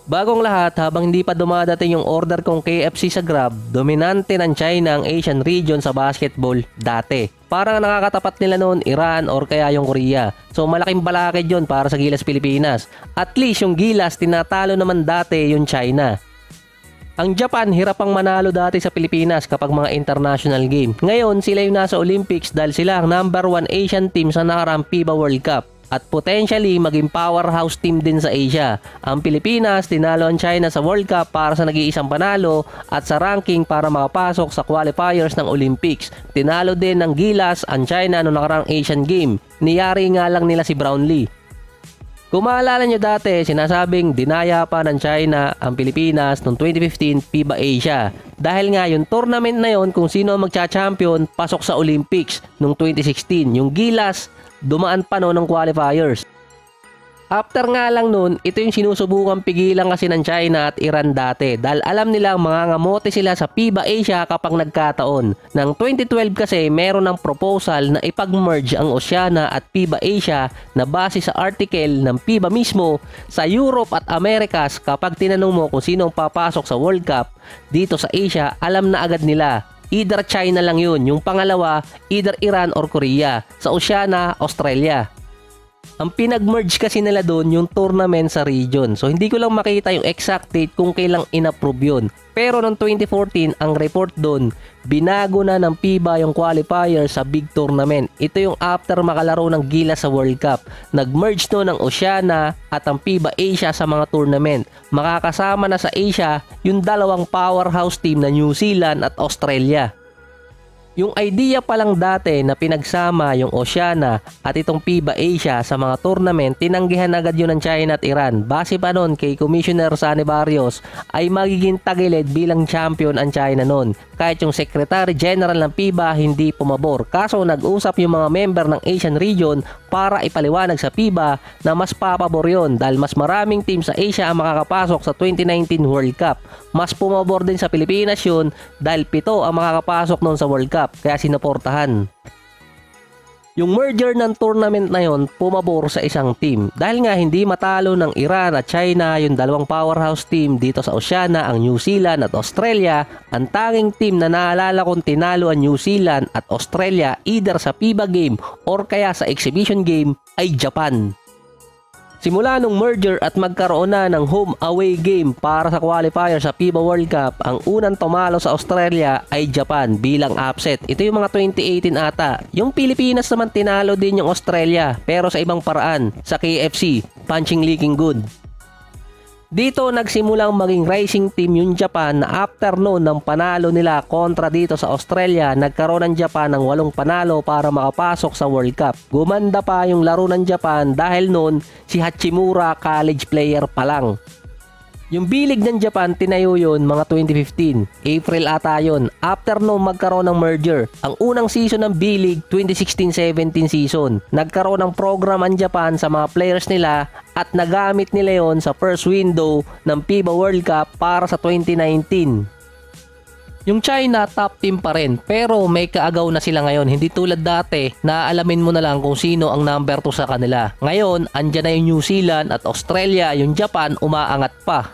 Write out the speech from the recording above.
Bagong lahat, habang hindi pa dumadating yung order kong KFC sa Grab, dominante ng China ang Asian region sa basketball dati. Parang nakakatapat nila noon Iran or kaya yung Korea. So malaking balakid yun para sa Gilas Pilipinas. At least yung Gilas tinatalo naman dati yung China. Ang Japan hirap ang manalo dati sa Pilipinas kapag mga international game. Ngayon sila yung nasa Olympics dahil sila ang number 1 Asian team sa nakaraang FIBA World Cup. At potentially maging powerhouse team din sa Asia. Ang Pilipinas tinalo ang China sa World Cup para sa nag-iisang panalo at sa ranking para makapasok sa qualifiers ng Olympics. Tinalo din ng Gilas ang China noong nakarang Asian Game. Niyari nga lang nila si Brownlee. Kung maalala nyo dati, sinasabing dinaya pa ng China ang Pilipinas noong 2015 FIBA Asia. Dahil nga yung tournament na yon kung sino ang magcha-champion pasok sa Olympics noong 2016. Yung Gilas dumaan pa noon ng qualifiers. After nga lang noon, ito yung sinusubukang pigilan kasi ng China at Iran dati dahil alam nilang mangangamote sila sa FIBA Asia kapag nagkataon. Nang 2012 kasi meron ng proposal na ipag-merge ang Oceania at FIBA Asia na base sa article ng FIBA mismo sa Europe at Americas. Kapag tinanong mo kung sino ang papasok sa World Cup dito sa Asia, alam na agad nila. Either China lang yun, yung pangalawa, either Iran or Korea. Sa Oceania, Australia. Ang pinag-merge kasi nila doon yung tournament sa region. So hindi ko lang makita yung exact date kung kailang in-approve yun. Pero noong 2014, ang report doon, binago na ng FIBA yung qualifier sa big tournament. Ito yung after makalaro ng Gilas sa World Cup. Nag-merge no ng Oceania at ang FIBA Asia sa mga tournament. Makakasama na sa Asia yung dalawang powerhouse team na New Zealand at Australia. Yung idea pa lang dati na pinagsama yung Oceania at itong FIBA Asia sa mga tournament, tinanggihan agad yun ng China at Iran. Base pa nun kay Commissioner Sani Barrios ay magiging tagilid bilang champion ang China nun. Kahit yung Secretary General ng FIBA hindi pumabor. Kaso nag-usap yung mga member ng Asian region para ipaliwanag sa FIBA na mas papabor yun dahil mas maraming team sa Asia ang makakapasok sa 2019 World Cup. Mas pumabor din sa Pilipinas yun dahil 7 ang makakapasok nun sa World Cup. Kaya sinuportahan. Yung merger ng tournament na yon pumabor sa isang team. Dahil nga hindi matalo ng Iran at China yung dalawang powerhouse team dito sa Oceania, ang New Zealand at Australia, ang tanging team na naalala kong tinalo ang New Zealand at Australia either sa FIBA game or kaya sa exhibition game ay Japan. Simula nung merger at magkaroon na ng home-away game para sa qualifier sa FIBA World Cup, ang unang tumalo sa Australia ay Japan bilang upset. Ito yung mga 2018 ata. Yung Pilipinas naman tinalo din yung Australia pero sa ibang paraan, sa KFC, punching leaking good. Dito nagsimulang maging rising team yung Japan na after noon ng panalo nila kontra dito sa Australia, nagkaroon ng Japan ng 8 panalo para makapasok sa World Cup. Gumanda pa yung laro ng Japan dahil noon si Hachimura college player pa lang. Yung bilig ng Japan, tinayo yun mga 2015. April ata yun. After no magkaroon ng merger. Ang unang season ng bilig, 2016-17 season. Nagkaroon ng program ang Japan sa mga players nila at nagamit nila yon sa first window ng FIBA World Cup para sa 2019. Yung China top team pa rin pero may kaagaw na sila ngayon. Hindi tulad dati na alamin mo na lang kung sino ang number 2 sa kanila. Ngayon, andyan na yung New Zealand at Australia, yung Japan umaangat pa.